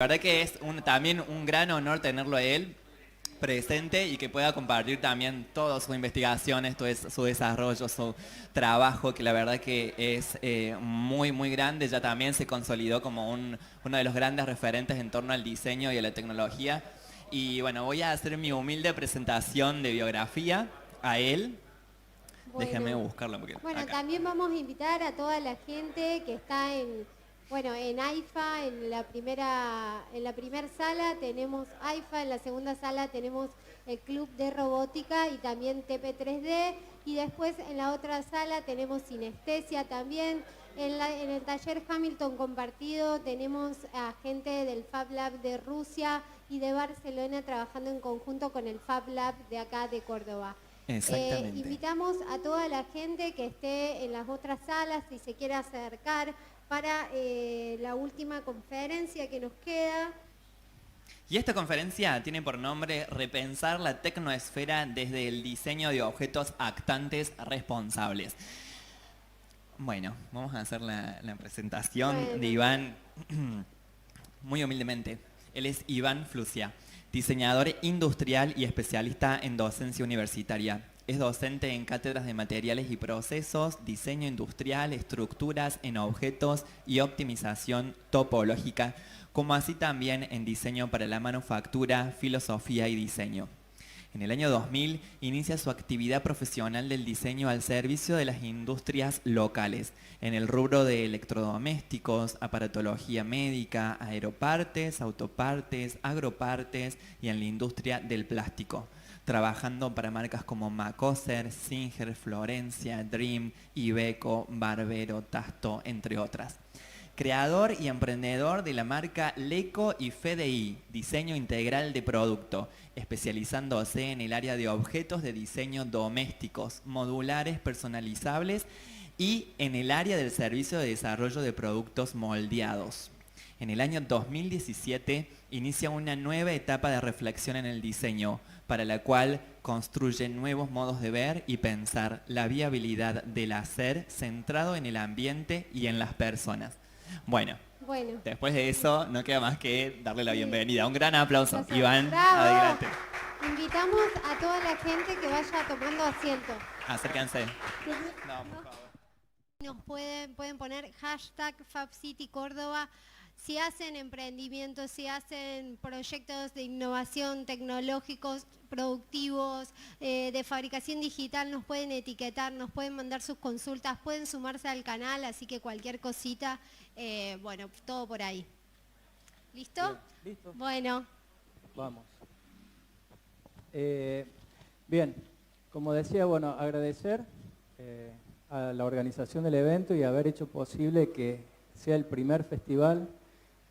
La verdad que es también un gran honor tenerlo a él presente y que pueda compartir también todas sus investigaciones, todo su desarrollo, su trabajo, que la verdad que es muy, muy grande. Ya también se consolidó como uno de los grandes referentes en torno al diseño y a la tecnología. Y bueno, voy a hacer mi humilde presentación de biografía a él. Déjenme Bueno, buscarlo porque bueno, acá. también vamos a invitar a toda la gente que está en AIFA, en la primera sala tenemos AIFA, en la segunda sala tenemos el Club de Robótica y también TP3D, y después en la otra sala tenemos Sinestesia también. En el taller Hamilton compartido tenemos a gente del Fab Lab de Rusia y de Barcelona trabajando en conjunto con el Fab Lab de acá de Córdoba. Exactamente. Invitamos a toda la gente que esté en las otras salas, si se quiere acercar, para la última conferencia que nos queda. Y esta conferencia tiene por nombre Repensar la tecnoesfera desde el diseño de objetos actantes responsables. Bueno, vamos a hacer la presentación de Bueno, Iván muy humildemente. Él es Iván Flusia, diseñador industrial y especialista en docencia universitaria. Es docente en cátedras de materiales y procesos, diseño industrial, estructuras en objetos y optimización topológica, como así también en diseño para la manufactura, filosofía y diseño. En el año 2000 inicia su actividad profesional del diseño al servicio de las industrias locales, en el rubro de electrodomésticos, aparatología médica, aeropartes, autopartes, agropartes y en la industria del plástico, trabajando para marcas como Macoser, Singer, Florencia, Dream, Iveco, Barbero, Tasto, entre otras. Creador y emprendedor de la marca Leco y FDI, diseño integral de producto, especializándose en el área de objetos de diseño domésticos, modulares, personalizables y en el área del servicio de desarrollo de productos moldeados. En el año 2017 inicia una nueva etapa de reflexión en el diseño, para la cual construye nuevos modos de ver y pensar la viabilidad del hacer centrado en el ambiente y en las personas. Bueno, bueno, después de eso no queda más que darle la sí, bienvenida. Un gran aplauso. ya Iván, ¡bravo! adelante. Invitamos a toda la gente que vaya tomando asiento. Acérquense. No, por favor. Nos pueden poner hashtag FabCityCórdoba. Si hacen emprendimientos, si hacen proyectos de innovación tecnológicos, productivos, de fabricación digital, nos pueden etiquetar, nos pueden mandar sus consultas, pueden sumarse al canal, así que cualquier cosita, bueno, todo por ahí. ¿Listo? Bien, listo. Bueno. Vamos. Bien, como decía, bueno, agradecer a la organización del evento y haber hecho posible que sea el primer festival,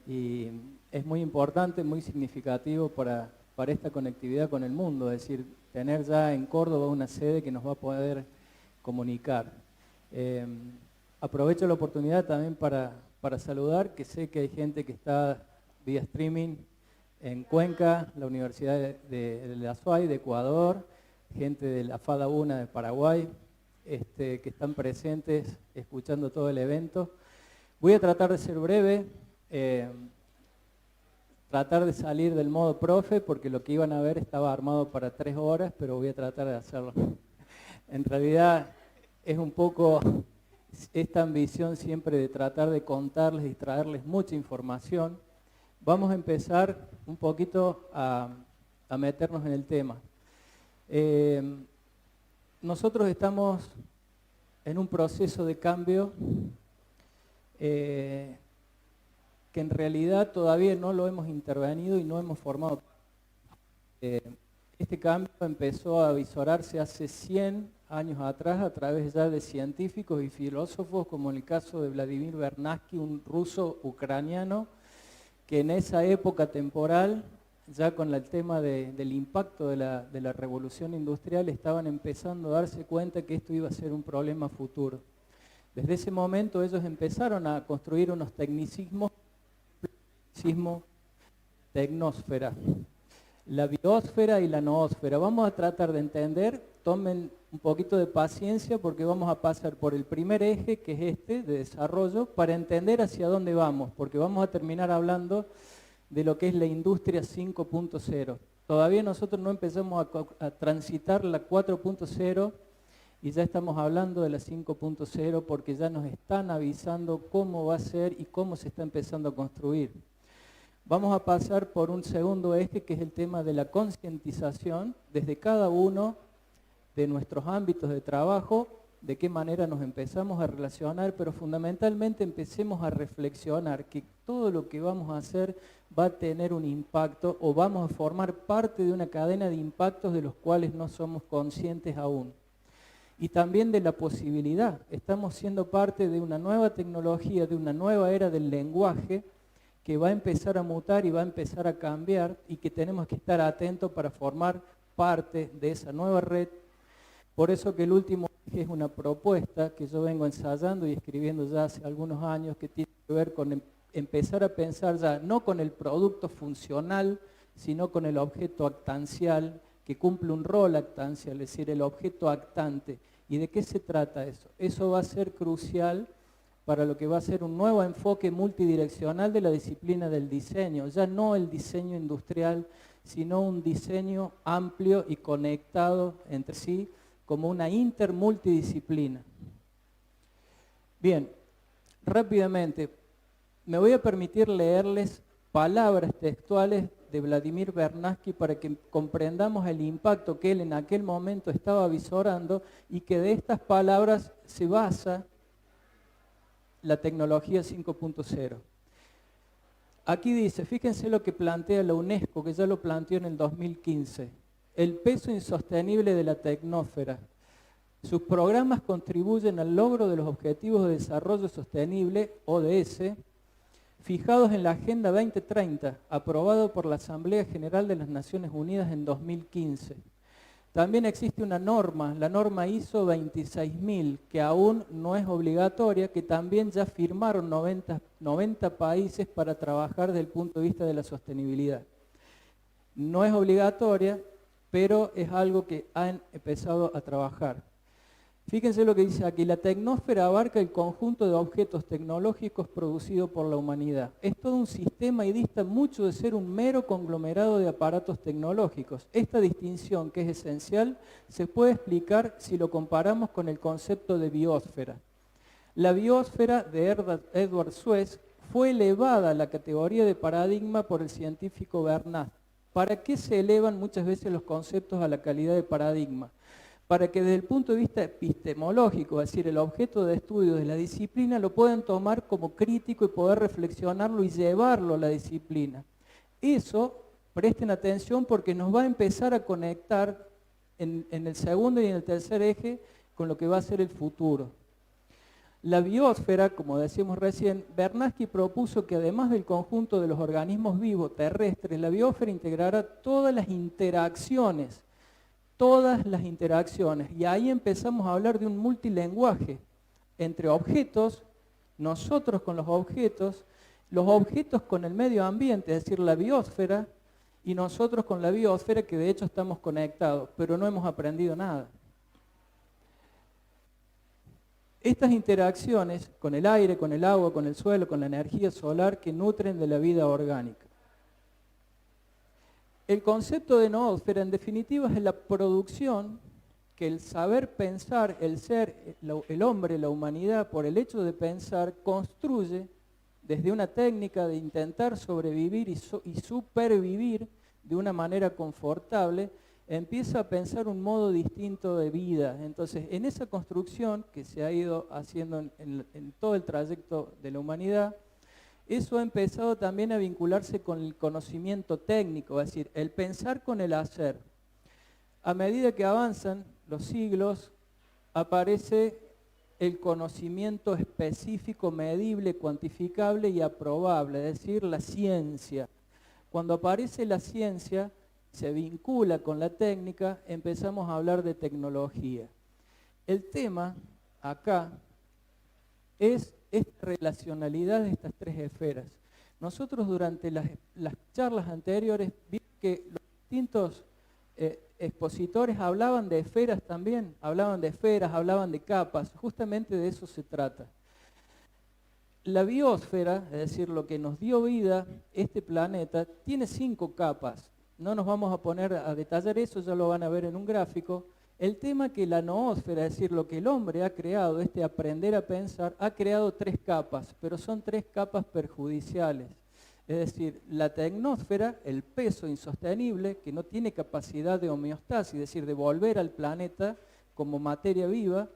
y es muy importante, muy significativo para esta conectividad con el mundo, es decir, tener ya en Córdoba una sede que nos va a poder comunicar. Aprovecho la oportunidad también para saludar, que sé que hay gente que está vía streaming en Cuenca, la Universidad de la SUAY de Ecuador, gente de la FADA UNA de Paraguay, que están presentes escuchando todo el evento. Voy a tratar de ser breve, tratar de salir del modo profe, porque lo que iban a ver estaba armado para 3 horas, pero voy a tratar de hacerlo. En realidad es un poco esta ambición siempre de tratar de contarles y traerles mucha información. Vamos a empezar un poquito a meternos en el tema. Nosotros estamos en un proceso de cambio que en realidad todavía no lo hemos intervenido y no hemos formado. Este cambio empezó a visorarse hace 100 años atrás a través ya de científicos y filósofos, como en el caso de Vladimir Vernadsky, un ruso ucraniano, que en esa época temporal, ya con el tema del impacto de la revolución industrial, estaban empezando a darse cuenta que esto iba a ser un problema futuro. Desde ese momento ellos empezaron a construir unos tecnicismos, tecnosfera, la biosfera y la noósfera. Vamos a tratar de entender, tomen un poquito de paciencia porque vamos a pasar por el primer eje, que es este, de desarrollo, para entender hacia dónde vamos, porque vamos a terminar hablando de lo que es la industria 5.0. Todavía nosotros no empezamos a transitar la 4.0 y ya estamos hablando de la 5.0 porque ya nos están avisando cómo va a ser y cómo se está empezando a construir. Vamos a pasar por un segundo eje que es el tema de la concientización desde cada uno de nuestros ámbitos de trabajo, de qué manera nos empezamos a relacionar, pero fundamentalmente empecemos a reflexionar que todo lo que vamos a hacer va a tener un impacto o vamos a formar parte de una cadena de impactos de los cuales no somos conscientes aún. Y también de la posibilidad, estamos siendo parte de una nueva tecnología, de una nueva era del lenguaje que va a empezar a mutar y va a empezar a cambiar y que tenemos que estar atentos para formar parte de esa nueva red. Por eso que el último eje es una propuesta que yo vengo ensayando y escribiendo ya hace algunos años que tiene que ver con empezar a pensar ya no con el producto funcional, sino con el objeto actancial que cumple un rol actancial, es decir, el objeto actante. ¿Y de qué se trata eso? Eso va a ser crucial para lo que va a ser un nuevo enfoque multidireccional de la disciplina del diseño, ya no el diseño industrial, sino un diseño amplio y conectado entre sí, como una intermultidisciplina. Bien, rápidamente, me voy a permitir leerles palabras textuales de Vladimir Vernadsky para que comprendamos el impacto que él en aquel momento estaba visorando y que de estas palabras se basa la tecnología 5.0. Aquí dice, fíjense lo que plantea la UNESCO, que ya lo planteó en el 2015. El peso insostenible de la tecnósfera. Sus programas contribuyen al logro de los Objetivos de Desarrollo Sostenible, ODS, fijados en la Agenda 2030, aprobado por la Asamblea General de las Naciones Unidas en 2015. También existe una norma, la norma ISO 26000, que aún no es obligatoria, que también ya firmaron 90 países para trabajar desde el punto de vista de la sostenibilidad. No es obligatoria, pero es algo que han empezado a trabajar. Fíjense lo que dice aquí, la tecnósfera abarca el conjunto de objetos tecnológicos producidos por la humanidad. Es todo un sistema y dista mucho de ser un mero conglomerado de aparatos tecnológicos. Esta distinción, que es esencial, se puede explicar si lo comparamos con el concepto de biosfera. La biosfera de Edward Suez fue elevada a la categoría de paradigma por el científico Vernadsky. ¿Para qué se elevan muchas veces los conceptos a la calidad de paradigma? Para que desde el punto de vista epistemológico, es decir, el objeto de estudio de la disciplina, lo puedan tomar como crítico y poder reflexionarlo y llevarlo a la disciplina. Eso, presten atención porque nos va a empezar a conectar en el segundo y en el tercer eje con lo que va a ser el futuro. La biosfera, como decíamos recién, Vernadsky propuso que además del conjunto de los organismos vivos terrestres, la biosfera integrará todas las interacciones, y ahí empezamos a hablar de un multilenguaje entre objetos, nosotros con los objetos con el medio ambiente, es decir, la biosfera, y nosotros con la biosfera, que de hecho estamos conectados, pero no hemos aprendido nada. Estas interacciones con el aire, con el agua, con el suelo, con la energía solar que nutren de la vida orgánica. El concepto de noósfera, en definitiva, es la producción que el saber pensar, el ser, el hombre, la humanidad, por el hecho de pensar, construye desde una técnica de intentar sobrevivir y supervivir de una manera confortable, empieza a pensar un modo distinto de vida. Entonces, en esa construcción que se ha ido haciendo en todo el trayecto de la humanidad, eso ha empezado también a vincularse con el conocimiento técnico, es decir, el pensar con el hacer. A medida que avanzan los siglos, aparece el conocimiento específico, medible, cuantificable y aprobable, es decir, la ciencia. Cuando aparece la ciencia, se vincula con la técnica, empezamos a hablar de tecnología. El tema acá es esta relacionalidad de estas tres esferas. Nosotros durante las charlas anteriores vimos que los distintos expositores hablaban de esferas también, hablaban de capas, justamente de eso se trata. la biosfera, es decir, lo que nos dio vida, este planeta, tiene 5 capas. No nos vamos a poner a detallar eso, ya lo van a ver en un gráfico. El tema que la noósfera, es decir, lo que el hombre ha creado, este aprender a pensar, ha creado 3 capas, pero son 3 capas perjudiciales. Es decir, la tecnósfera, el peso insostenible, que no tiene capacidad de homeostasis, es decir, de volver al planeta como materia viva.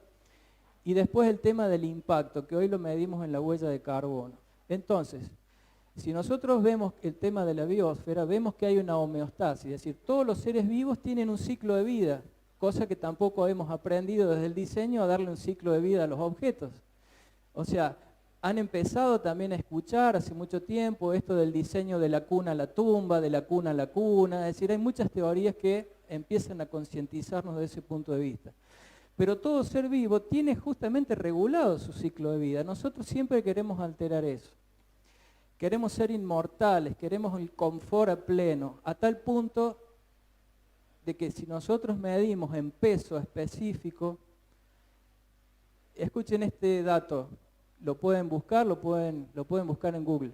Y después el tema del impacto, que hoy lo medimos en la huella de carbono. Entonces, si nosotros vemos el tema de la biosfera, vemos que hay una homeostasis, es decir, todos los seres vivos tienen un ciclo de vida, cosa que tampoco hemos aprendido desde el diseño a darle un ciclo de vida a los objetos. O sea, han empezado también a escuchar hace mucho tiempo esto del diseño de la cuna a la tumba, de la cuna a la cuna, es decir, hay muchas teorías que empiezan a concientizarnos de ese punto de vista. Pero todo ser vivo tiene justamente regulado su ciclo de vida. Nosotros siempre queremos alterar eso. Queremos ser inmortales, queremos el confort a pleno, a tal punto de que si nosotros medimos en peso específico, escuchen este dato, lo pueden buscar, lo pueden buscar en Google.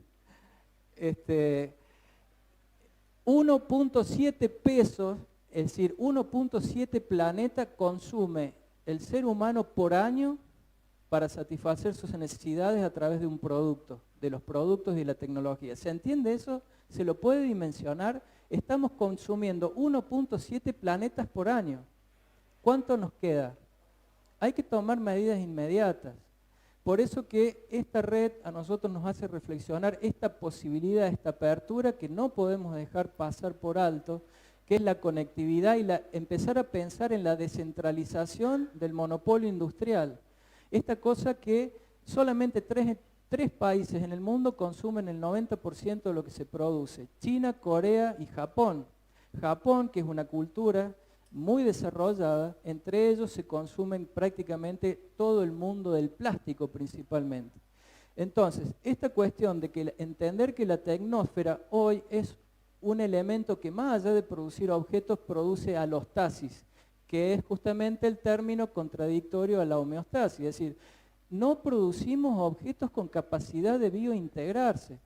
1.7 pesos, es decir, 1.7 planeta consume el ser humano por año para satisfacer sus necesidades a través de un producto, de los productos y la tecnología. ¿Se entiende eso? ¿Se lo puede dimensionar? Estamos consumiendo 1.7 planetas por año. ¿Cuánto nos queda? Hay que tomar medidas inmediatas. Por eso que esta red a nosotros nos hace reflexionar esta posibilidad, esta apertura que no podemos dejar pasar por alto, que es la conectividad y empezar a pensar en la descentralización del monopolio industrial. Esta cosa que solamente tres países en el mundo consumen el 90% de lo que se produce: China, Corea y Japón. Japón, que es una cultura muy desarrollada, entre ellos se consumen prácticamente todo el mundo del plástico principalmente. Entonces, esta cuestión de que entender que la tecnósfera hoy es un elemento que más allá de producir objetos produce alostasis, que es justamente el término contradictorio a la homeostasis, es decir, no producimos objetos con capacidad de biointegrarse.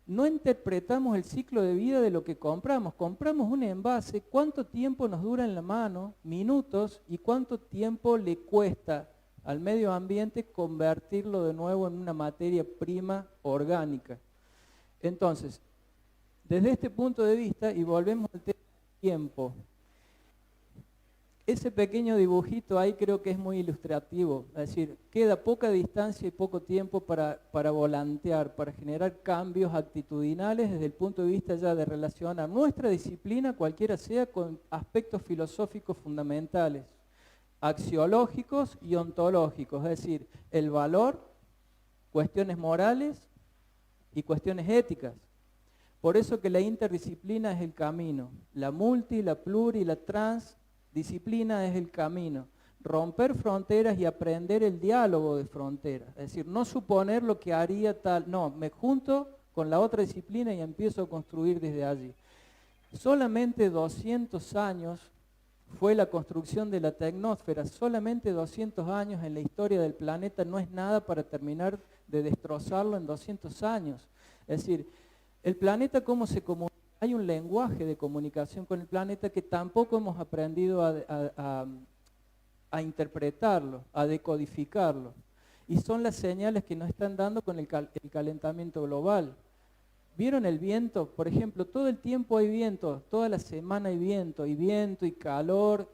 No interpretamos el ciclo de vida de lo que compramos. Compramos un envase, ¿cuánto tiempo nos dura en la mano? Minutos. ¿Y cuánto tiempo le cuesta al medio ambiente convertirlo de nuevo en una materia prima orgánica? Entonces, desde este punto de vista, y volvemos al tema del tiempo, ese pequeño dibujito ahí creo que es muy ilustrativo, es decir, queda poca distancia y poco tiempo para volantear, para generar cambios actitudinales desde el punto de vista ya de relacionar nuestra disciplina, cualquiera sea, con aspectos filosóficos fundamentales, axiológicos y ontológicos, es decir, el valor, cuestiones morales y cuestiones éticas. Por eso que la interdisciplina es el camino, la multi, la pluri, la transdisciplina es el camino. Romper fronteras y aprender el diálogo de fronteras. Es decir, no suponer lo que haría tal, no, me junto con la otra disciplina y empiezo a construir desde allí. Solamente 200 años fue la construcción de la tecnósfera, solamente 200 años en la historia del planeta no es nada para terminar de destrozarlo en 200 años. Es decir, el planeta, ¿cómo se comunica? Hay un lenguaje de comunicación con el planeta que tampoco hemos aprendido a interpretarlo, a decodificarlo. Y son las señales que nos están dando con el calentamiento global. ¿Vieron el viento? Por ejemplo, todo el tiempo hay viento, toda la semana hay viento y calor.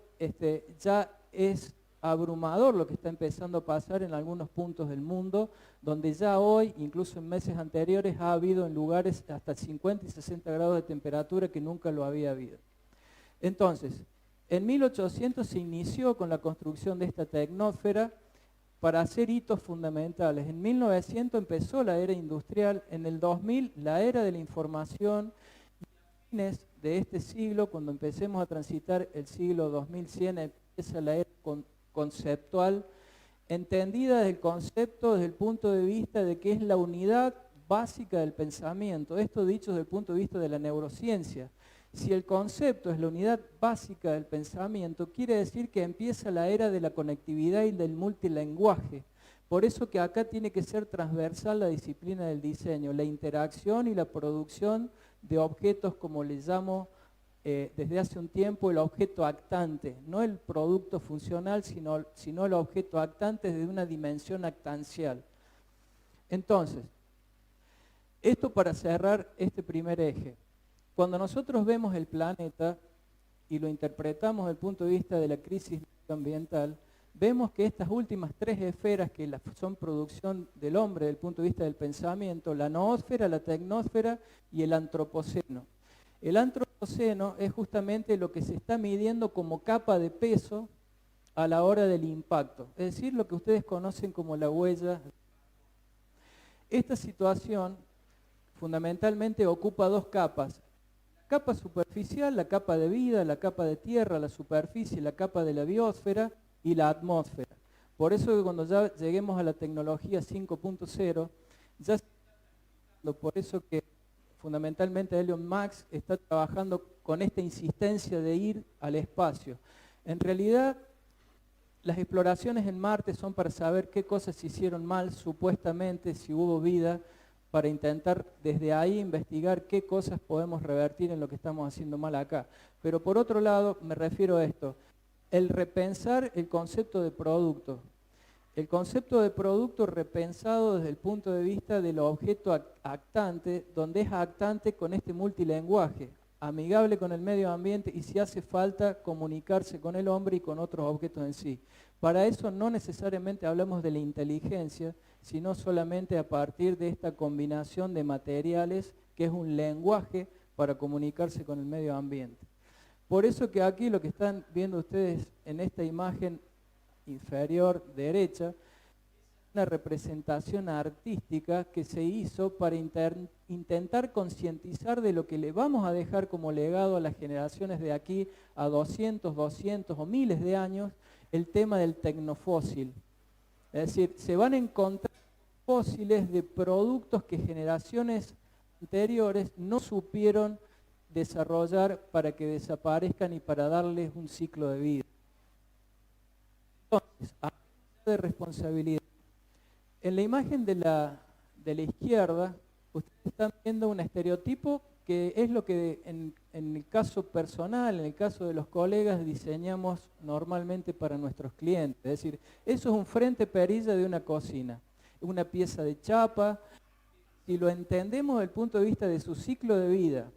Ya es abrumador lo que está empezando a pasar en algunos puntos del mundo, donde ya hoy, incluso en meses anteriores, ha habido en lugares hasta 50 y 60 grados de temperatura que nunca lo había habido. Entonces, en 1800 se inició con la construcción de esta tecnósfera para hacer hitos fundamentales. En 1900 empezó la era industrial, en el 2000 la era de la información, y a fines de este siglo, cuando empecemos a transitar el siglo 2100, empieza la era conceptual, entendida desde el concepto, desde el punto de vista de que es la unidad básica del pensamiento. Esto dicho desde el punto de vista de la neurociencia. Si el concepto es la unidad básica del pensamiento, quiere decir que empieza la era de la conectividad y del multilenguaje. Por eso que acá tiene que ser transversal la disciplina del diseño, la interacción y la producción de objetos, como le llamo desde hace un tiempo, el objeto actante, no el producto funcional, sino el objeto actante de una dimensión actancial. Entonces, esto para cerrar este primer eje. Cuando nosotros vemos el planeta y lo interpretamos desde el punto de vista de la crisis ambiental, vemos que estas últimas tres esferas que son producción del hombre desde el punto de vista del pensamiento, la noósfera, la tecnósfera y el antropoceno. El antropoceno es justamente lo que se está midiendo como capa de peso a la hora del impacto, es decir, lo que ustedes conocen como la huella. Esta situación fundamentalmente ocupa dos capas. La capa superficial, la capa de vida, la capa de tierra, la superficie, la capa de la biosfera y la atmósfera. Por eso que cuando ya lleguemos a la tecnología 5.0, por eso que fundamentalmente Elon Musk está trabajando con esta insistencia de ir al espacio. En realidad, las exploraciones en Marte son para saber qué cosas se hicieron mal, supuestamente, si hubo vida, para intentar desde ahí investigar qué cosas podemos revertir en lo que estamos haciendo mal acá. Pero por otro lado, me refiero a esto, el repensar el concepto de producto. El concepto de producto repensado desde el punto de vista del objeto actante, donde es actante con este multilenguaje, amigable con el medio ambiente y si hace falta comunicarse con el hombre y con otros objetos en sí. Para eso no necesariamente hablamos de la inteligencia, sino solamente a partir de esta combinación de materiales que es un lenguaje para comunicarse con el medio ambiente. Por eso que aquí lo que están viendo ustedes en esta imagen inferior derecha, una representación artística que se hizo para intentar concientizar de lo que le vamos a dejar como legado a las generaciones de aquí a 200 o miles de años, el tema del tecnofósil. Es decir, se van a encontrar fósiles de productos que generaciones anteriores no supieron desarrollar para que desaparezcan y para darles un ciclo de vida. Entonces, de responsabilidad. En la imagen de la izquierda, ustedes están viendo un estereotipo que es lo que en el caso personal, en el caso de los colegas, diseñamos normalmente para nuestros clientes. Es decir, eso es un frente perilla de una cocina, una pieza de chapa. Si lo entendemos desde el punto de vista de su ciclo de vida,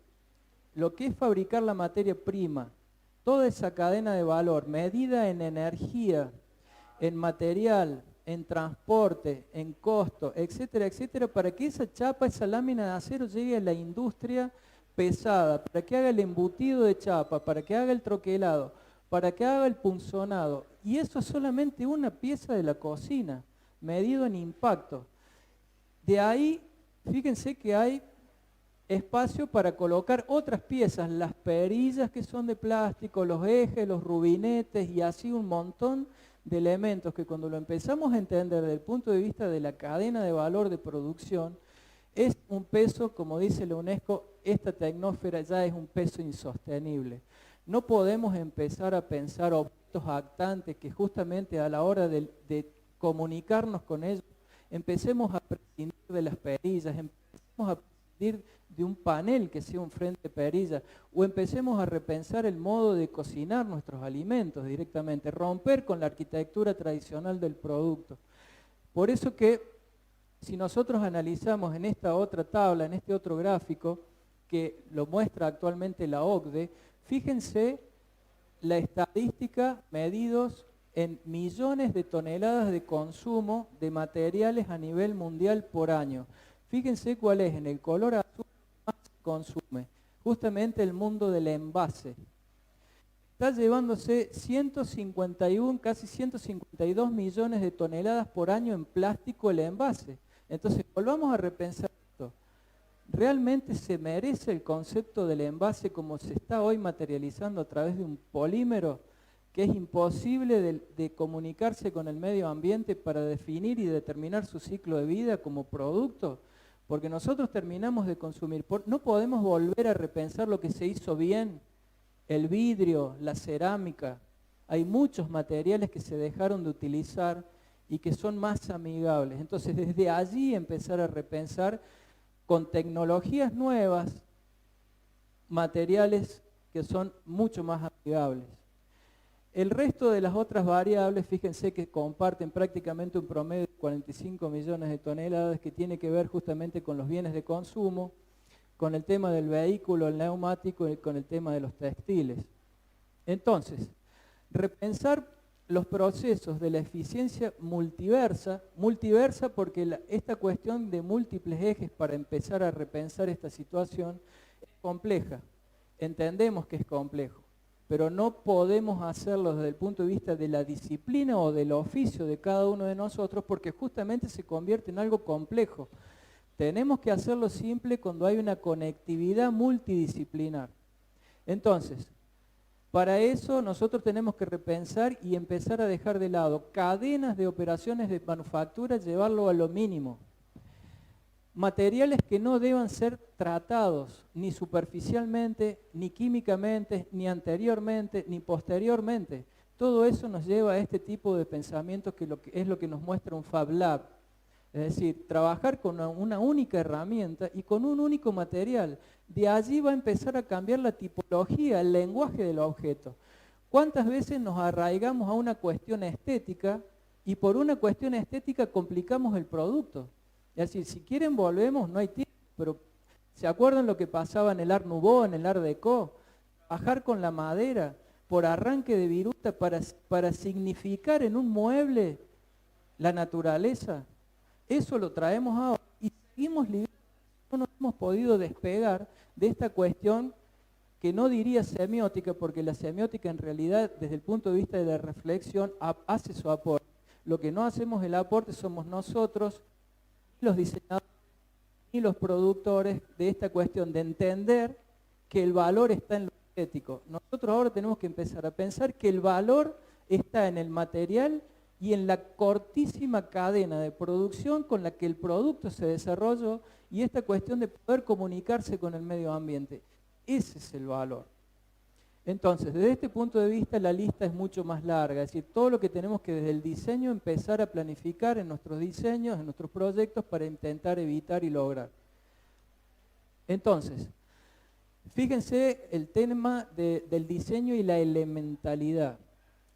lo que es fabricar la materia prima, toda esa cadena de valor medida en energía, en material, en transporte, en costo, etcétera, etcétera, para que esa chapa, esa lámina de acero llegue a la industria pesada, para que haga el embutido de chapa, para que haga el troquelado, para que haga el punzonado. Y eso es solamente una pieza de la cocina, medido en impacto. De ahí, fíjense que hay espacio para colocar otras piezas, las perillas que son de plástico, los ejes, los rubinetes y así un montón de elementos que cuando lo empezamos a entender desde el punto de vista de la cadena de valor de producción, es un peso, como dice la UNESCO, esta tecnósfera ya es un peso insostenible. No podemos empezar a pensar objetos actantes que justamente a la hora de comunicarnos con ellos, empecemos a prescindir de las perillas, empecemos a prescindir de un panel que sea un frente perilla, o empecemos a repensar el modo de cocinar nuestros alimentos directamente, romper con la arquitectura tradicional del producto. Por eso que si nosotros analizamos en esta otra tabla, en este otro gráfico, que lo muestra actualmente la OCDE, fíjense la estadística medidos en millones de toneladas de consumo de materiales a nivel mundial por año. Fíjense cuál es, en el color azul más se consume, justamente el mundo del envase. Está llevándose 151, casi 152 millones de toneladas por año en plástico el envase. Entonces, volvamos a repensar esto. ¿Realmente se merece el concepto del envase como se está hoy materializando a través de un polímero que es imposible de comunicarse con el medio ambiente para definir y determinar su ciclo de vida como producto? Porque nosotros terminamos de consumir. No podemos volver a repensar lo que se hizo bien, el vidrio, la cerámica. Hay muchos materiales que se dejaron de utilizar y que son más amigables. Entonces, desde allí empezar a repensar con tecnologías nuevas, materiales que son mucho más amigables. El resto de las otras variables, fíjense que comparten prácticamente un promedio de 45 millones de toneladas que tiene que ver justamente con los bienes de consumo, con el tema del vehículo, el neumático y con el tema de los textiles. Entonces, repensar los procesos de la eficiencia multiversa porque esta cuestión de múltiples ejes para empezar a repensar esta situación es compleja. Entendemos que es complejo, pero no podemos hacerlo desde el punto de vista de la disciplina o del oficio de cada uno de nosotros porque justamente se convierte en algo complejo. Tenemos que hacerlo simple cuando hay una conectividad multidisciplinar. Entonces, para eso nosotros tenemos que repensar y empezar a dejar de lado cadenas de operaciones de manufactura, llevarlo a lo mínimo. Materiales que no deban ser tratados ni superficialmente, ni químicamente, ni anteriormente, ni posteriormente. Todo eso nos lleva a este tipo de pensamientos que es lo que nos muestra un Fab Lab. Es decir, trabajar con una única herramienta y con un único material. De allí va a empezar a cambiar la tipología, el lenguaje del objeto. ¿Cuántas veces nos arraigamos a una cuestión estética y por una cuestión estética complicamos el producto? Es decir, si quieren volvemos, no hay tiempo, pero ¿se acuerdan lo que pasaba en el Art Nouveau, en el Art Deco? Trabajar con la madera por arranque de viruta para significar en un mueble la naturaleza. Eso lo traemos ahora y seguimos lidiando, no nos hemos podido despegar de esta cuestión que no diría semiótica, porque la semiótica en realidad desde el punto de vista de la reflexión hace su aporte. Lo que no hacemos el aporte somos nosotros, los diseñadores y los productores de esta cuestión de entender que el valor está en lo estético. Nosotros ahora tenemos que empezar a pensar que el valor está en el material y en la cortísima cadena de producción con la que el producto se desarrolló y esta cuestión de poder comunicarse con el medio ambiente. Ese es el valor. Entonces, desde este punto de vista la lista es mucho más larga, es decir, todo lo que tenemos que desde el diseño empezar a planificar en nuestros diseños, en nuestros proyectos para intentar evitar y lograr. Entonces, fíjense el tema del diseño y la elementalidad.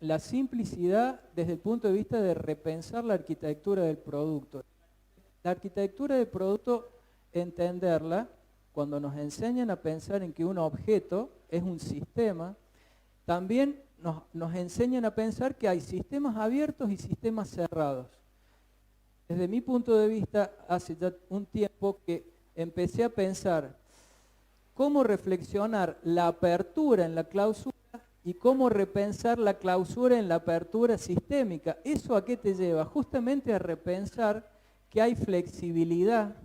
La simplicidad desde el punto de vista de repensar la arquitectura del producto. La arquitectura del producto, entenderla, cuando nos enseñan a pensar en que un objeto es un sistema, también nos enseñan a pensar que hay sistemas abiertos y sistemas cerrados. Desde mi punto de vista, hace ya un tiempo que empecé a pensar cómo reflexionar la apertura en la clausura y cómo repensar la clausura en la apertura sistémica. ¿Eso a qué te lleva? Justamente a repensar que hay flexibilidad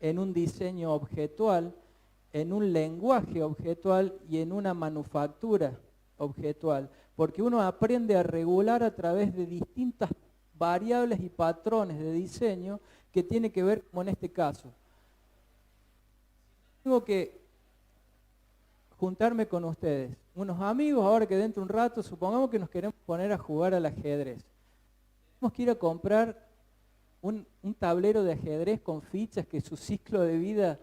en un diseño objetual, en un lenguaje objetual y en una manufactura objetual, porque uno aprende a regular a través de distintas variables y patrones de diseño que tiene que ver, como en este caso. Tengo que juntarme con ustedes, unos amigos, ahora que dentro de un rato, supongamos que nos queremos poner a jugar al ajedrez. Tenemos que ir a comprar un tablero de ajedrez con fichas que su ciclo de vida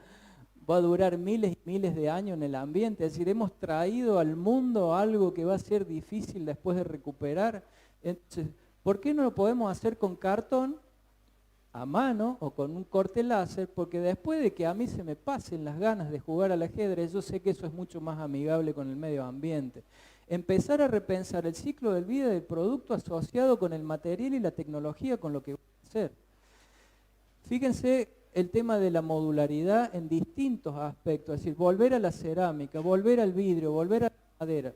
va a durar miles y miles de años en el ambiente. Es decir, hemos traído al mundo algo que va a ser difícil después de recuperar. Entonces, ¿por qué no lo podemos hacer con cartón a mano o con un corte láser? Porque después de que a mí se me pasen las ganas de jugar al ajedrez, yo sé que eso es mucho más amigable con el medio ambiente. Empezar a repensar el ciclo de vida del producto asociado con el material y la tecnología con lo que va a hacer. Fíjense el tema de la modularidad en distintos aspectos, es decir, volver a la cerámica, volver al vidrio, volver a la madera,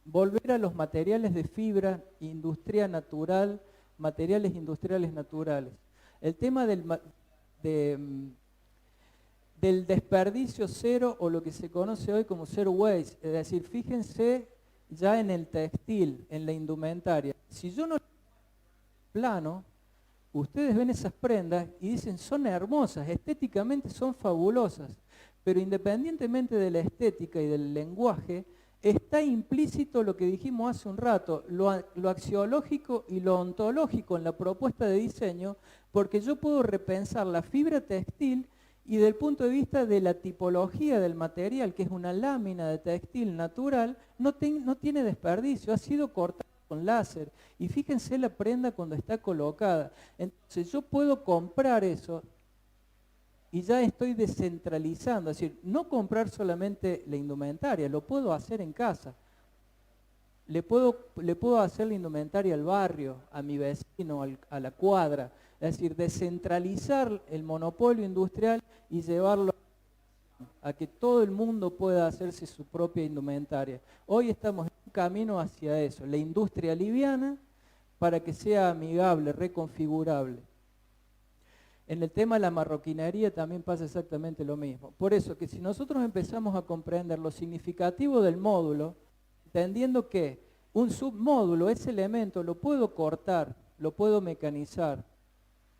volver a los materiales de fibra, industria natural, materiales industriales naturales. El tema del desperdicio cero o lo que se conoce hoy como zero waste, es decir, fíjense ya en el textil, en la indumentaria. Si yo no plano, ustedes ven esas prendas y dicen son hermosas, estéticamente son fabulosas, pero independientemente de la estética y del lenguaje, está implícito lo que dijimos hace un rato, lo axiológico y lo ontológico en la propuesta de diseño, porque yo puedo repensar la fibra textil y desde el punto de vista de la tipología del material, que es una lámina de textil natural, no tiene desperdicio, ha sido cortada con láser. Y fíjense la prenda cuando está colocada. Entonces yo puedo comprar eso y ya estoy descentralizando, es decir, no comprar solamente la indumentaria, lo puedo hacer en casa. Le puedo hacer la indumentaria al barrio, a mi vecino, a la cuadra. Es decir, descentralizar el monopolio industrial y llevarlo a que todo el mundo pueda hacerse su propia indumentaria. Hoy estamos en un camino hacia eso, la industria liviana para que sea amigable, reconfigurable. En el tema de la marroquinería también pasa exactamente lo mismo. Por eso que si nosotros empezamos a comprender lo significativo del módulo, entendiendo que un submódulo, ese elemento, lo puedo cortar, lo puedo mecanizar,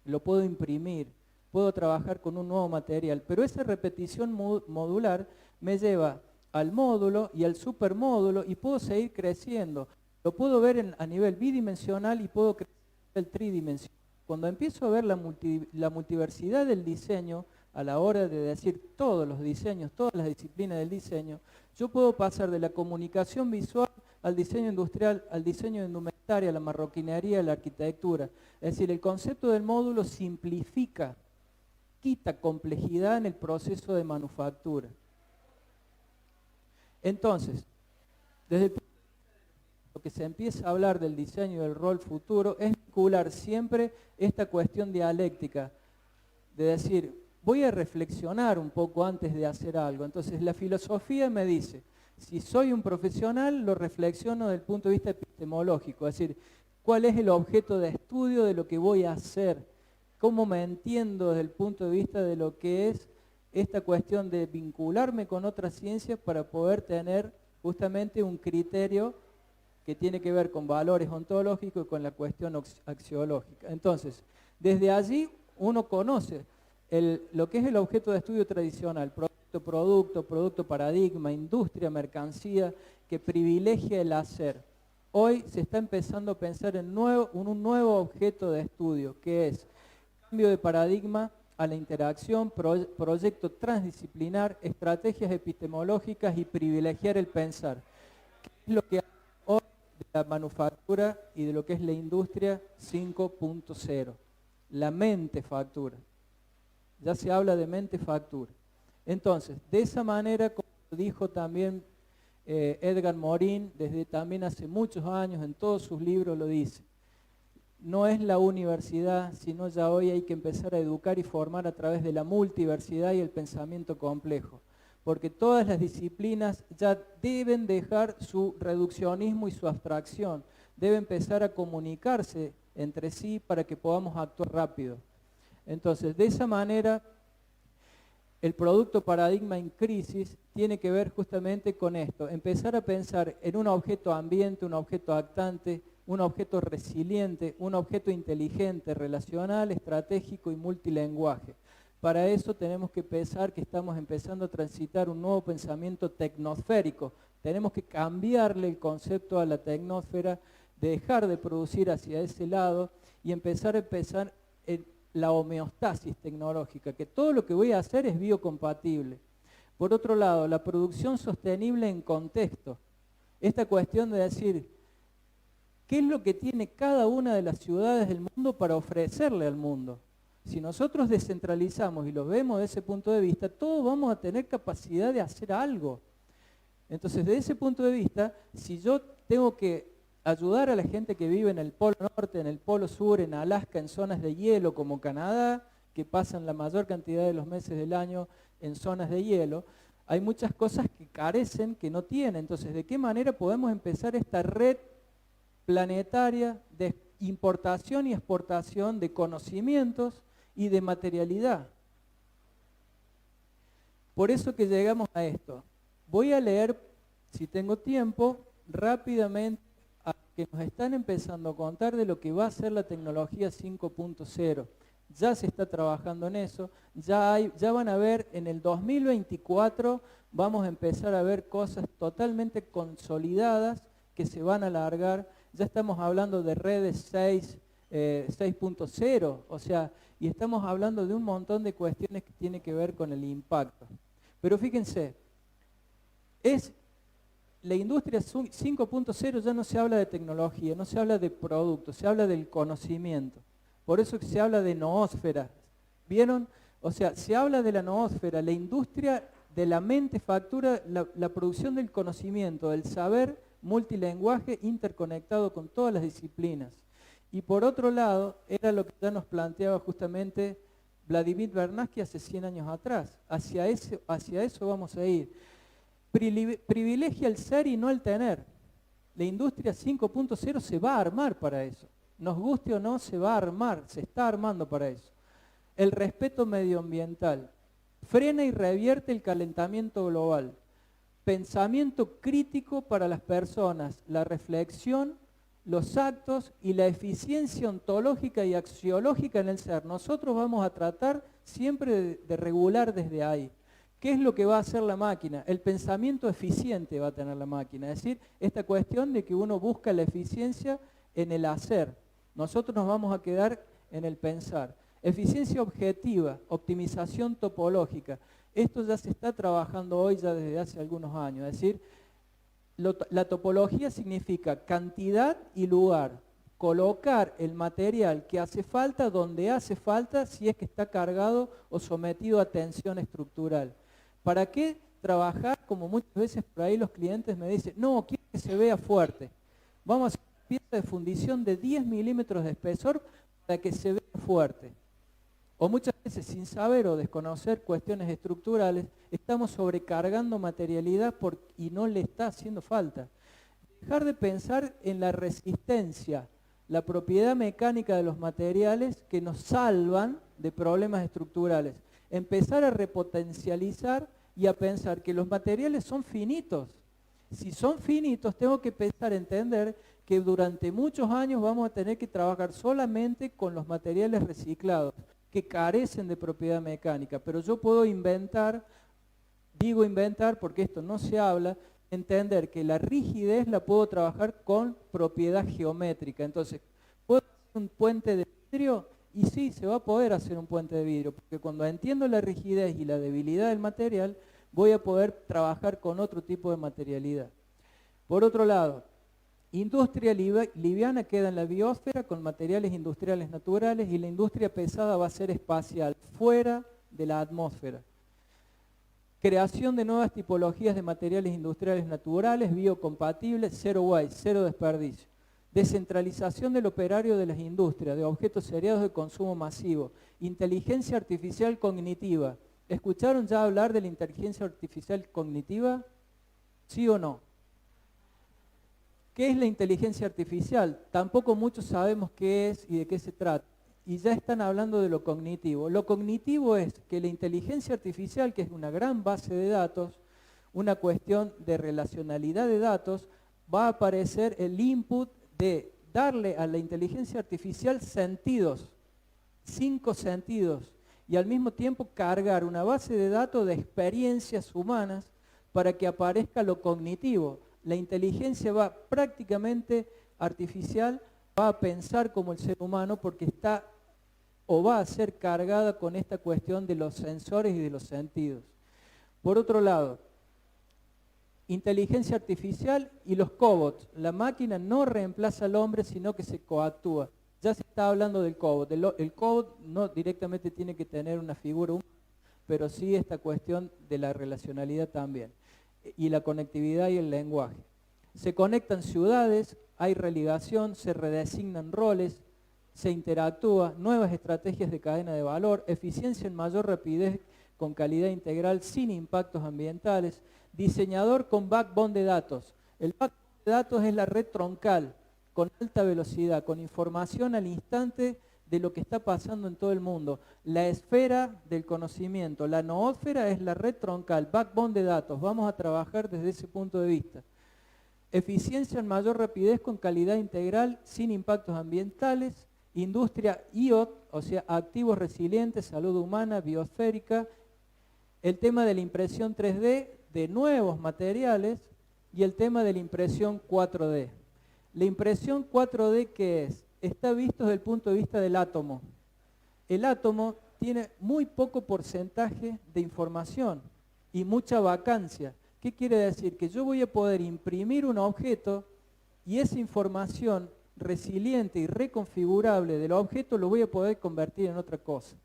lo puedo imprimir, puedo trabajar con un nuevo material, pero esa repetición modular me lleva al módulo y al supermódulo y puedo seguir creciendo. Lo puedo ver a nivel bidimensional y puedo crecer a nivel tridimensional. Cuando empiezo a ver la multiversidad del diseño, a la hora de decir todos los diseños, todas las disciplinas del diseño, yo puedo pasar de la comunicación visual al diseño industrial, al diseño de indumentaria, a la marroquinería, a la arquitectura. Es decir, el concepto del módulo simplifica, quita complejidad en el proceso de manufactura. Entonces, desde el punto de vista que se empieza a hablar del diseño del rol futuro, es vincular siempre esta cuestión dialéctica, de decir, voy a reflexionar un poco antes de hacer algo. Entonces, la filosofía me dice, si soy un profesional, lo reflexiono desde el punto de vista epistemológico, es decir, cuál es el objeto de estudio de lo que voy a hacer, cómo me entiendo desde el punto de vista de lo que es esta cuestión de vincularme con otras ciencias para poder tener justamente un criterio que tiene que ver con valores ontológicos y con la cuestión axiológica. Entonces, desde allí uno conoce lo que es el objeto de estudio tradicional, producto paradigma, industria, mercancía, que privilegia el hacer. Hoy se está empezando a pensar en un nuevo objeto de estudio, que es cambio de paradigma a la interacción, proyecto transdisciplinar, estrategias epistemológicas y privilegiar el pensar. ¿Qué es lo que hay hoy de la manufactura y de lo que es la industria 5.0? La mentefactura. Ya se habla de mentefactura. Entonces, de esa manera, como dijo también Edgar Morin, desde también hace muchos años, en todos sus libros lo dice, no es la universidad, sino ya hoy hay que empezar a educar y formar a través de la multiversidad y el pensamiento complejo. Porque todas las disciplinas ya deben dejar su reduccionismo y su abstracción, deben empezar a comunicarse entre sí para que podamos actuar rápido. Entonces, de esa manera, el producto paradigma en crisis tiene que ver justamente con esto, empezar a pensar en un objeto ambiente, un objeto actante, un objeto resiliente, un objeto inteligente, relacional, estratégico y multilenguaje. Para eso tenemos que pensar que estamos empezando a transitar un nuevo pensamiento tecnosférico. Tenemos que cambiarle el concepto a la tecnosfera, dejar de producir hacia ese lado y empezar en la homeostasis tecnológica, que todo lo que voy a hacer es biocompatible. Por otro lado, la producción sostenible en contexto. Esta cuestión de decir, ¿qué es lo que tiene cada una de las ciudades del mundo para ofrecerle al mundo? Si nosotros descentralizamos y lo vemos desde ese punto de vista, todos vamos a tener capacidad de hacer algo. Entonces, desde ese punto de vista, si yo tengo que ayudar a la gente que vive en el Polo Norte, en el Polo Sur, en Alaska, en zonas de hielo como Canadá, que pasan la mayor cantidad de los meses del año en zonas de hielo, hay muchas cosas que carecen, que no tienen. Entonces, ¿de qué manera podemos empezar esta red planetaria de importación y exportación de conocimientos y de materialidad? Por eso que llegamos a esto. Voy a leer, si tengo tiempo, rápidamente a que nos están empezando a contar de lo que va a ser la tecnología 5.0. ya se está trabajando en eso, ya van a ver en el 2024, vamos a empezar a ver cosas totalmente consolidadas que se van a alargar. Ya estamos hablando de redes 6.0, o sea, y estamos hablando de un montón de cuestiones que tienen que ver con el impacto. Pero fíjense, la industria 5.0 ya no se habla de tecnología, no se habla de productos, se habla del conocimiento. Por eso que se habla de noósfera. ¿Vieron? O sea, se habla de la noósfera, la industria de la mente factura la producción del conocimiento, del saber multilenguaje interconectado con todas las disciplinas. Y por otro lado, era lo que ya nos planteaba justamente Vladimir Vernadsky hace 100 años atrás. Hacia eso vamos a ir. Privilegia el ser y no el tener. La industria 5.0 se va a armar para eso. Nos guste o no, se va a armar, se está armando para eso. El respeto medioambiental. Frena y revierte el calentamiento global. Pensamiento crítico para las personas, la reflexión, los actos y la eficiencia ontológica y axiológica en el ser. Nosotros vamos a tratar siempre de regular desde ahí. ¿Qué es lo que va a hacer la máquina? El pensamiento eficiente va a tener la máquina. Es decir, esta cuestión de que uno busca la eficiencia en el hacer. Nosotros nos vamos a quedar en el pensar. Eficiencia objetiva, optimización topológica. Esto ya se está trabajando hoy ya desde hace algunos años. Es decir, la topología significa cantidad y lugar. Colocar el material que hace falta donde hace falta si es que está cargado o sometido a tensión estructural. ¿Para qué trabajar? Como muchas veces por ahí los clientes me dicen, no, quiero que se vea fuerte. Vamos a hacer una pieza de fundición de 10 milímetros de espesor para que se vea fuerte. O muchas veces sin saber o desconocer cuestiones estructurales, estamos sobrecargando materialidad y no le está haciendo falta. Dejar de pensar en la resistencia, la propiedad mecánica de los materiales que nos salvan de problemas estructurales. Empezar a repotencializar y a pensar que los materiales son finitos. Si son finitos, tengo que empezar a entender que durante muchos años vamos a tener que trabajar solamente con los materiales reciclados, que carecen de propiedad mecánica. Pero yo puedo inventar, digo inventar porque esto no se habla, entender que la rigidez la puedo trabajar con propiedad geométrica. Entonces, ¿puedo hacer un puente de vidrio? Y sí, se va a poder hacer un puente de vidrio, porque cuando entiendo la rigidez y la debilidad del material, voy a poder trabajar con otro tipo de materialidad. Por otro lado, industria liviana queda en la biosfera con materiales industriales naturales y la industria pesada va a ser espacial, fuera de la atmósfera. Creación de nuevas tipologías de materiales industriales naturales, biocompatibles, zero waste, cero desperdicio. Descentralización del operario de las industrias, de objetos seriados de consumo masivo. Inteligencia artificial cognitiva. ¿Escucharon ya hablar de la inteligencia artificial cognitiva? ¿Sí o no? ¿Qué es la inteligencia artificial? Tampoco muchos sabemos qué es y de qué se trata. Y ya están hablando de lo cognitivo. Lo cognitivo es que la inteligencia artificial, que es una gran base de datos, una cuestión de relacionalidad de datos, va a aparecer el input de darle a la inteligencia artificial sentidos, 5 sentidos, y al mismo tiempo cargar una base de datos de experiencias humanas para que aparezca lo cognitivo. La inteligencia va prácticamente artificial, va a pensar como el ser humano porque está o va a ser cargada con esta cuestión de los sensores y de los sentidos. Por otro lado, inteligencia artificial y los cobots. La máquina no reemplaza al hombre, sino que se coactúa. Ya se está hablando del cobot. El cobot no directamente tiene que tener una figura humana, pero sí esta cuestión de la relacionalidad también. Y la conectividad y el lenguaje. Se conectan ciudades, hay religación, se redesignan roles, se interactúa, nuevas estrategias de cadena de valor, eficiencia en mayor rapidez con calidad integral sin impactos ambientales, diseñador con backbone de datos. El backbone de datos es la red troncal con alta velocidad, con información al instante de lo que está pasando en todo el mundo. La esfera del conocimiento, la noósfera es la red troncal, backbone de datos. Vamos a trabajar desde ese punto de vista. Eficiencia en mayor rapidez con calidad integral sin impactos ambientales industria IoT, o sea, activos resilientes, salud humana, biosférica, el tema de la impresión 3D de nuevos materiales y el tema de la impresión 4D. La impresión 4D, ¿qué es? Está visto desde el punto de vista del átomo. El átomo tiene muy poco porcentaje de información y mucha vacancia. ¿Qué quiere decir? Que yo voy a poder imprimir un objeto y esa información resiliente y reconfigurable del objeto lo voy a poder convertir en otra cosa.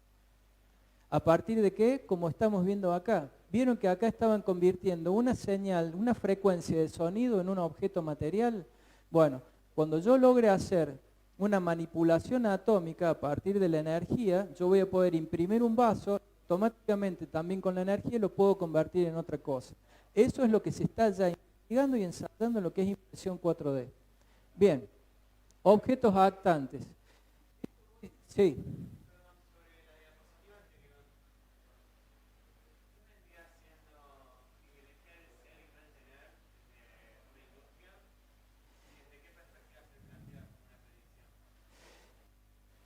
¿A partir de qué? Como estamos viendo acá. ¿Vieron que acá estaban convirtiendo una señal, una frecuencia de sonido en un objeto material? Bueno, cuando yo logre hacer una manipulación atómica a partir de la energía, yo voy a poder imprimir un vaso, automáticamente también con la energía lo puedo convertir en otra cosa. Eso es lo que se está ya investigando y ensayando en lo que es impresión 4D. Bien, objetos actantes. Sí.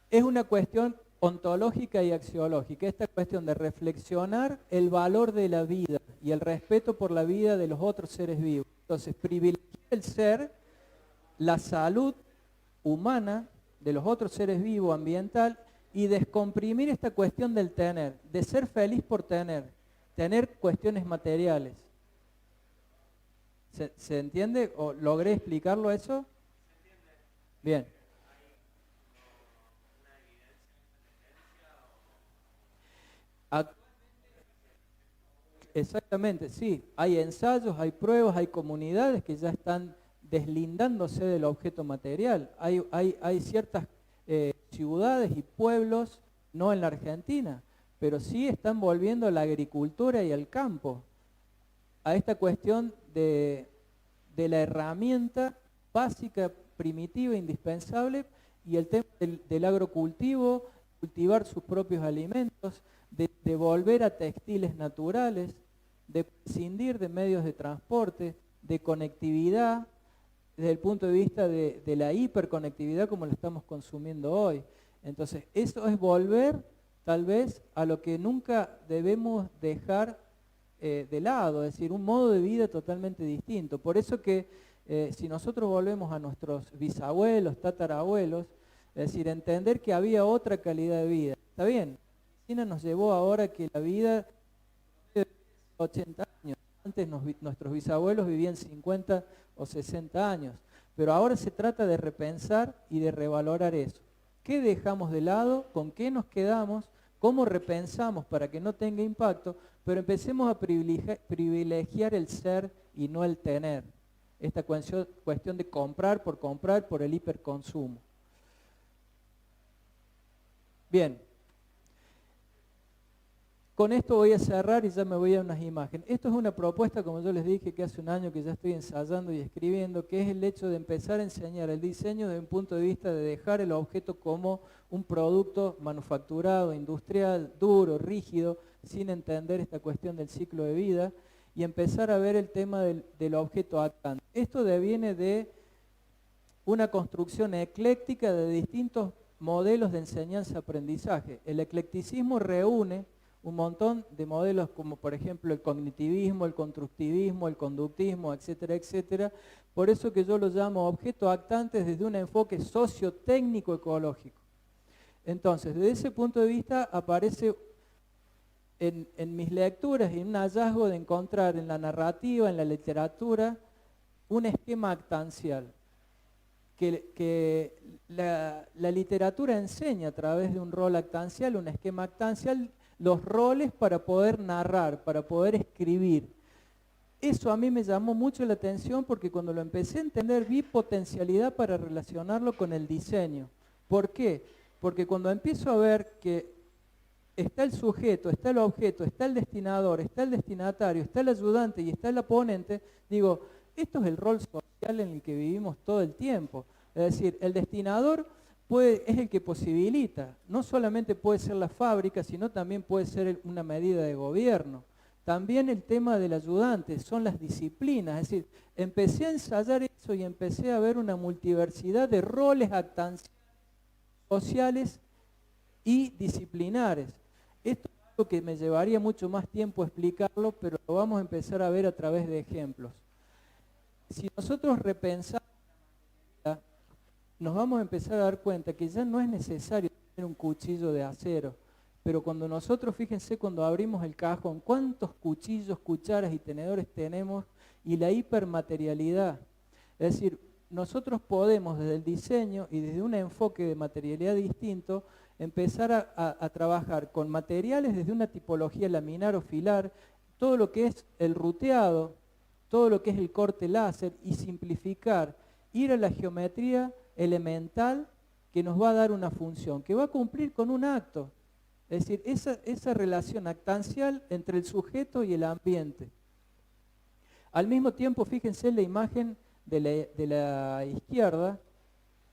Es una cuestión ontológica y axiológica, esta cuestión de reflexionar el valor de la vida y el respeto por la vida de los otros seres vivos. Entonces, privilegiar el ser, la salud humana de los otros seres vivos, ambiental, y descomprimir esta cuestión del tener, de ser feliz por tener cuestiones materiales. ¿Se entiende? ¿O logré explicarlo eso? Bien. Exactamente, sí. Hay ensayos, hay pruebas, hay comunidades que ya están deslindándose del objeto material. Hay ciertas ciudades y pueblos, no en la Argentina, pero sí están volviendo a la agricultura y al campo, a esta cuestión de la herramienta básica, primitiva, indispensable, y el tema del agrocultivo, cultivar sus propios alimentos, de volver a textiles naturales, de prescindir de medios de transporte, de conectividad, desde el punto de vista de la hiperconectividad como la estamos consumiendo hoy. Entonces, eso es volver tal vez a lo que nunca debemos dejar de lado, es decir, un modo de vida totalmente distinto. Por eso que si nosotros volvemos a nuestros bisabuelos, tatarabuelos, es decir, entender que había otra calidad de vida. Está bien, la medicina nos llevó ahora que la vida de 80 años. Antes nuestros bisabuelos vivían 50 o 60 años. Pero ahora se trata de repensar y de revalorar eso. ¿Qué dejamos de lado? ¿Con qué nos quedamos? ¿Cómo repensamos para que no tenga impacto? Pero empecemos a privilegiar el ser y no el tener. Esta cuestión de comprar por el hiperconsumo. Bien, con esto voy a cerrar y ya me voy a unas imágenes. Esto es una propuesta, como yo les dije, que hace un año que ya estoy ensayando y escribiendo, que es el hecho de empezar a enseñar el diseño desde un punto de vista de dejar el objeto como un producto manufacturado, industrial, duro, rígido, sin entender esta cuestión del ciclo de vida, y empezar a ver el tema del objeto actante. Esto deviene de una construcción ecléctica de distintos modelos de enseñanza-aprendizaje. El eclecticismo reúne un montón de modelos como por ejemplo el cognitivismo, el constructivismo, el conductismo, etcétera, etcétera. Por eso que yo lo llamo objeto actantes desde un enfoque sociotécnico ecológico. Entonces, desde ese punto de vista aparece en mis lecturas y un hallazgo de encontrar en la narrativa, en la literatura, un esquema actancial. Que la literatura enseña a través de un rol actancial, un esquema actancial, los roles para poder narrar, para poder escribir. Eso a mí me llamó mucho la atención porque cuando lo empecé a entender vi potencialidad para relacionarlo con el diseño. ¿Por qué? Porque cuando empiezo a ver que está el sujeto, está el objeto, está el destinador, está el destinatario, está el ayudante y está el oponente, digo, esto es el rol social en el que vivimos todo el tiempo. Es decir, el destinador es el que posibilita. No solamente puede ser la fábrica, sino también puede ser una medida de gobierno. También el tema del ayudante, son las disciplinas. Es decir, empecé a ensayar eso y empecé a ver una multiversidad de roles actanciales sociales y disciplinares. Esto es algo que me llevaría mucho más tiempo explicarlo, pero lo vamos a empezar a ver a través de ejemplos. Si nosotros repensamos, nos vamos a empezar a dar cuenta que ya no es necesario tener un cuchillo de acero, pero cuando nosotros, fíjense, cuando abrimos el cajón, cuántos cuchillos, cucharas y tenedores tenemos, y la hipermaterialidad. Es decir, nosotros podemos desde el diseño y desde un enfoque de materialidad distinto empezar a trabajar con materiales desde una tipología laminar o filar, todo lo que es el ruteado, todo lo que es el corte láser, y simplificar, ir a la geometría elemental que nos va a dar una función, que va a cumplir con un acto. Es decir, esa relación actancial entre el sujeto y el ambiente. Al mismo tiempo, fíjense la imagen de la izquierda.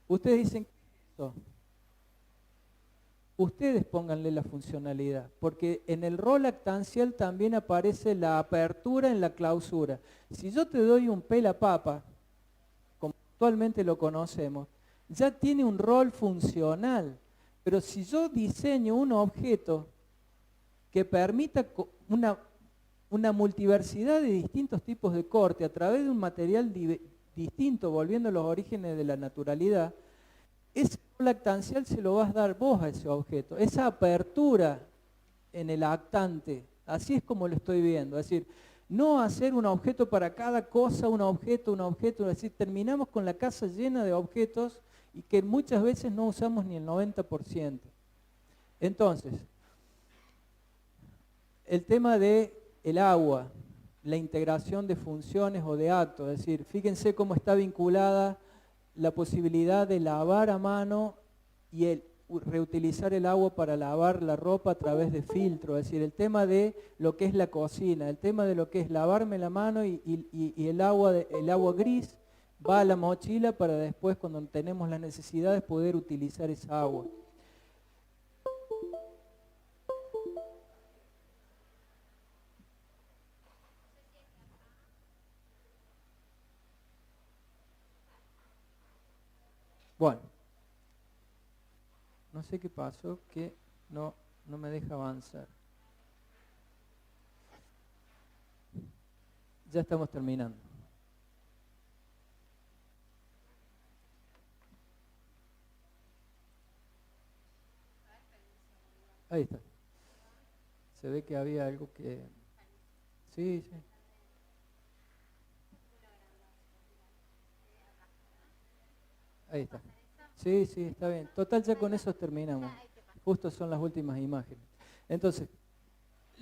Ustedes dicen, ¿qué es eso? Ustedes pónganle la funcionalidad, porque en el rol actancial también aparece la apertura en la clausura. Si yo te doy un pelapapa, como actualmente lo conocemos, ya tiene un rol funcional. Pero si yo diseño un objeto que permita una multiversidad de distintos tipos de corte a través de un material distinto, volviendo a los orígenes de la naturalidad, ese rol actancial se lo vas a dar vos a ese objeto, esa apertura en el actante, así es como lo estoy viendo. Es decir, no hacer un objeto para cada cosa, un objeto, es decir, terminamos con la casa llena de objetos y que muchas veces no usamos ni el 90%. Entonces, el tema del agua, la integración de funciones o de actos, es decir, fíjense cómo está vinculada la posibilidad de lavar a mano y el reutilizar el agua para lavar la ropa a través de filtro, es decir, el tema de lo que es la cocina, el tema de lo que es lavarme la mano y el agua gris va a la mochila para después, cuando tenemos las necesidades, poder utilizar esa agua. Bueno, no sé qué pasó, que no me deja avanzar. Ya estamos terminando. Ahí está. Se ve que había algo que... Sí. Ahí está. Sí, está bien. Total, ya con eso terminamos. Justo son las últimas imágenes. Entonces,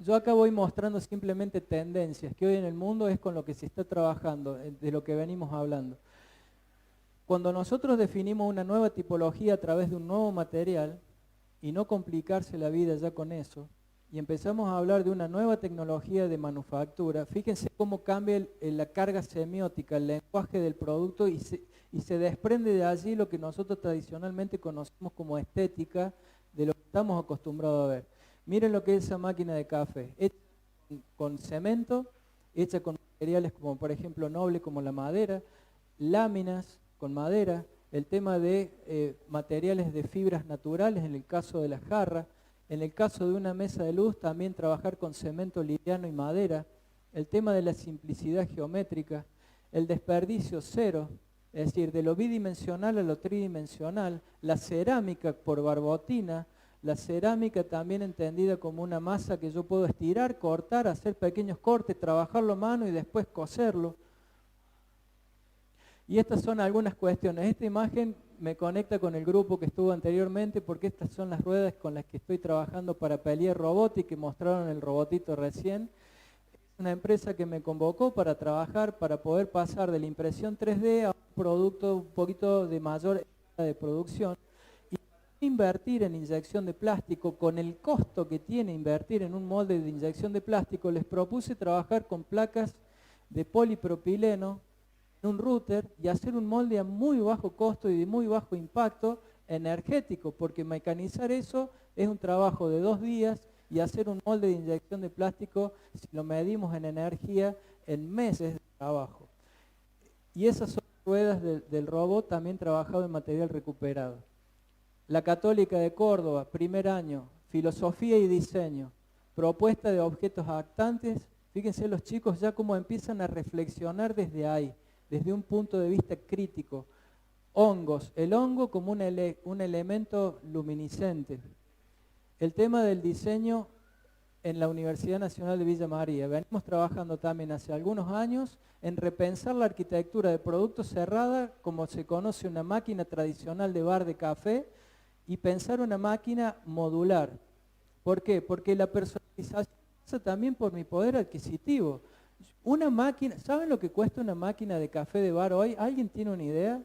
yo acá voy mostrando simplemente tendencias, que hoy en el mundo es con lo que se está trabajando, de lo que venimos hablando. Cuando nosotros definimos una nueva tipología a través de un nuevo material, y no complicarse la vida ya con eso, y empezamos a hablar de una nueva tecnología de manufactura, fíjense cómo cambia la carga semiótica, el lenguaje del producto, y se desprende de allí lo que nosotros tradicionalmente conocemos como estética, de lo que estamos acostumbrados a ver. Miren lo que es esa máquina de café, hecha con cemento, hecha con materiales como por ejemplo noble como la madera, láminas con madera, el tema de materiales de fibras naturales en el caso de la jarra, en el caso de una mesa de luz también trabajar con cemento liviano y madera, el tema de la simplicidad geométrica, el desperdicio cero, es decir, de lo bidimensional a lo tridimensional, la cerámica por barbotina, la cerámica también entendida como una masa que yo puedo estirar, cortar, hacer pequeños cortes, trabajarlo a mano y después coserlo. Y estas son algunas cuestiones. Esta imagen me conecta con el grupo que estuvo anteriormente porque estas son las ruedas con las que estoy trabajando para Pelier Robotics, que mostraron el robotito recién. Es una empresa que me convocó para trabajar, para poder pasar de la impresión 3D a un producto un poquito de mayor escala de producción. Y invertir en inyección de plástico, con el costo que tiene invertir en un molde de inyección de plástico, les propuse trabajar con placas de polipropileno, un router, y hacer un molde a muy bajo costo y de muy bajo impacto energético, porque mecanizar eso es un trabajo de 2 días y hacer un molde de inyección de plástico, si lo medimos en energía, en meses de trabajo. Y esas son ruedas del robot también trabajado en material recuperado. La Católica de Córdoba, primer año, filosofía y diseño, propuesta de objetos actantes. Fíjense los chicos ya cómo empiezan a reflexionar desde ahí, desde un punto de vista crítico. Hongos, el hongo como un elemento luminiscente. El tema del diseño en la Universidad Nacional de Villa María. Venimos trabajando también hace algunos años en repensar la arquitectura de productos cerrada, como se conoce una máquina tradicional de bar de café, y pensar una máquina modular. ¿Por qué? Porque la personalización pasa también por mi poder adquisitivo. Una máquina, ¿saben lo que cuesta una máquina de café de bar hoy? ¿Alguien tiene una idea?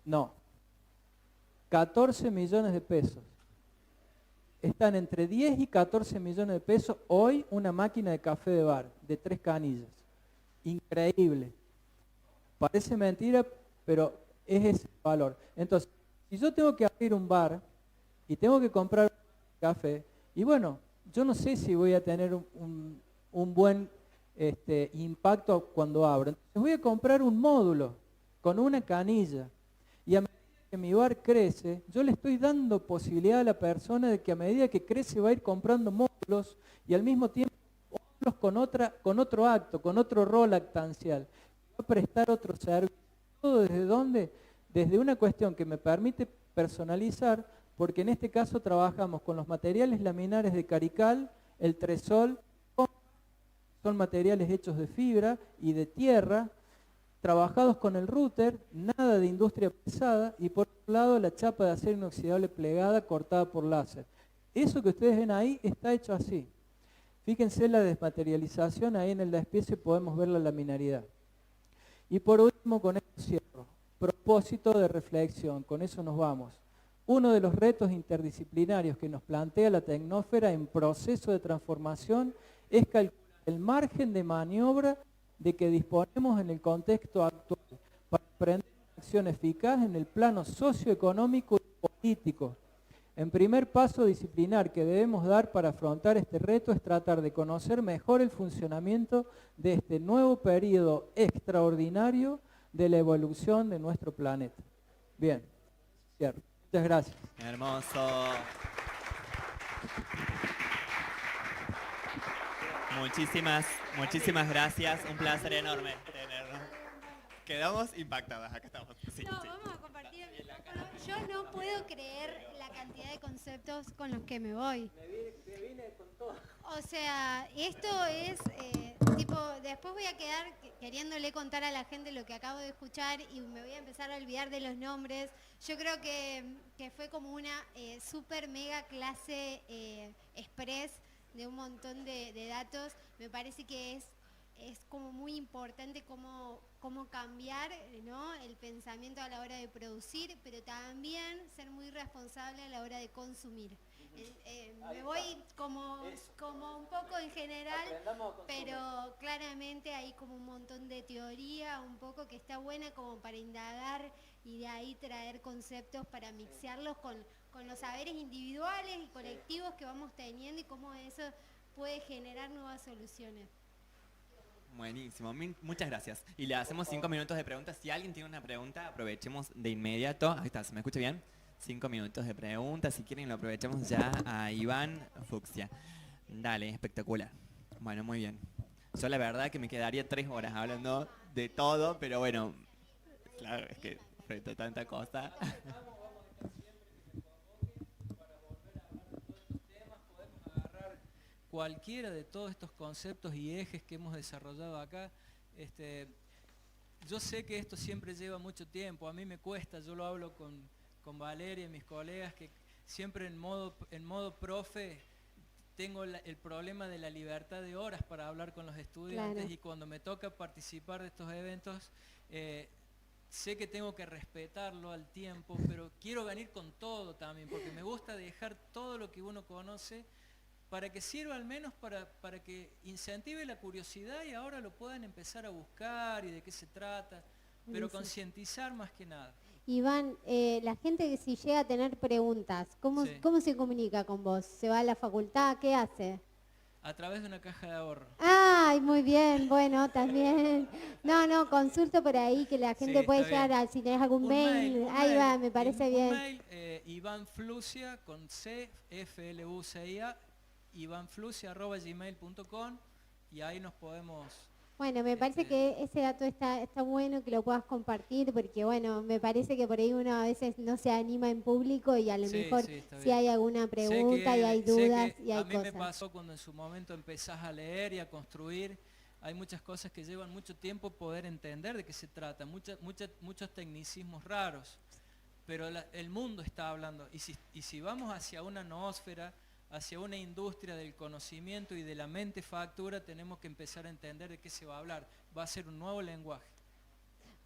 No. 14 millones de pesos. Están entre 10 y 14 millones de pesos hoy una máquina de café de bar, de 3 canillas. Increíble. Parece mentira, pero es ese valor. Entonces, si yo tengo que abrir un bar y tengo que comprar café, y bueno, yo no sé si voy a tener un buen impacto cuando abro. Entonces voy a comprar un módulo con una canilla. Y a medida que mi bar crece, yo le estoy dando posibilidad a la persona de que a medida que crece va a ir comprando módulos y al mismo tiempo módulos con otro acto, con otro rol actancial. Va a prestar otro servicio. ¿Todo desde dónde? Desde una cuestión que me permite personalizar, porque en este caso trabajamos con los materiales laminares de Carical, el Tresol, son materiales hechos de fibra y de tierra, trabajados con el router, nada de industria pesada, y por otro lado la chapa de acero inoxidable plegada cortada por láser. Eso que ustedes ven ahí está hecho así. Fíjense la desmaterialización, ahí en el despiece podemos ver la laminaridad. Y por último, con esto cierro. Propósito de reflexión, con eso nos vamos. Uno de los retos interdisciplinarios que nos plantea la tecnósfera en proceso de transformación es calcular el margen de maniobra de que disponemos en el contexto actual para emprender una acción eficaz en el plano socioeconómico y político. En primer paso disciplinar que debemos dar para afrontar este reto es tratar de conocer mejor el funcionamiento de este nuevo periodo extraordinario de la evolución de nuestro planeta. Bien, cierro. Muchas gracias. Hermoso. Muchísimas gracias. Un placer enorme tenerlo. Quedamos impactadas. Acá estamos. Sí, No, sí. vamos a compartir el micrófono. Yo no puedo creer la cantidad de conceptos con los que me voy. Me vine con todo. O sea, esto es tipo, después voy a quedar queriéndole contar a la gente lo que acabo de escuchar y me voy a empezar a olvidar de los nombres. Yo creo que fue como una super mega clase express de un montón de datos. Me parece que es como muy importante cómo cambiar, ¿no?, el pensamiento a la hora de producir, pero también ser muy responsable a la hora de consumir. Me voy como un poco en general, pero claramente hay como un montón de teoría, un poco que está buena como para indagar y de ahí traer conceptos para mixearlos con los saberes individuales y colectivos que vamos teniendo y cómo eso puede generar nuevas soluciones. Buenísimo, muchas gracias. Y le hacemos 5 minutos de preguntas. Si alguien tiene una pregunta, aprovechemos de inmediato. Ahí está, ¿se me escucha bien? 5 minutos de preguntas, si quieren lo aprovechamos ya a Iván Fucsia. Dale, espectacular. Bueno, muy bien. Yo la verdad que me quedaría 3 horas hablando de todo, pero bueno, claro, es que frente a tanta cosa. Cualquiera de todos estos conceptos y ejes que hemos desarrollado acá, yo sé que esto siempre lleva mucho tiempo, a mí me cuesta, yo lo hablo con Valeria y mis colegas, que siempre en modo profe tengo el problema de la libertad de horas para hablar con los estudiantes. Claro. Y cuando me toca participar de estos eventos, sé que tengo que respetarlo al tiempo, pero quiero venir con todo también, porque me gusta dejar todo lo que uno conoce para que sirva al menos para que incentive la curiosidad y ahora lo puedan empezar a buscar y de qué se trata, pero concientizar más que nada. Iván, la gente que si llega a tener preguntas, ¿cómo se comunica con vos? ¿Se va a la facultad? ¿Qué hace? A través de una caja de ahorro. Ah, Ay, muy bien, bueno, también. No, consulto por ahí que la gente Sí, puede está bien. llegar a, si tenés algún mail, ahí va, me parece bien. Un mail, Iván Flucia, con C, F-L-U-C-I-A, ivanflucia@gmail.com, y ahí nos podemos... Bueno, me parece que ese dato está bueno que lo puedas compartir, porque bueno, me parece que por ahí uno a veces no se anima en público y a lo Sí, mejor sí, está si bien. hay alguna pregunta y hay Sé dudas que y hay a mí me cosas. pasó cuando en su momento empezás a leer y a construir, hay muchas cosas que llevan mucho tiempo poder entender de qué se trata, muchos tecnicismos raros, pero el mundo está hablando, y si vamos hacia una noósfera, hacia una industria del conocimiento y de la mente factura, tenemos que empezar a entender de qué se va a hablar, va a ser un nuevo lenguaje.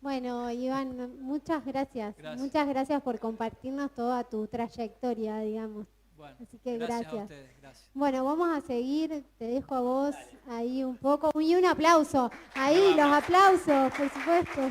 Bueno, Iván, muchas gracias. Gracias. Muchas gracias por compartirnos toda tu trayectoria, digamos. Bueno, Así que gracias a gracias. ustedes, gracias. Bueno, vamos a seguir, te dejo a vos ahí un poco. Y un aplauso. Ahí, los aplausos, por supuesto.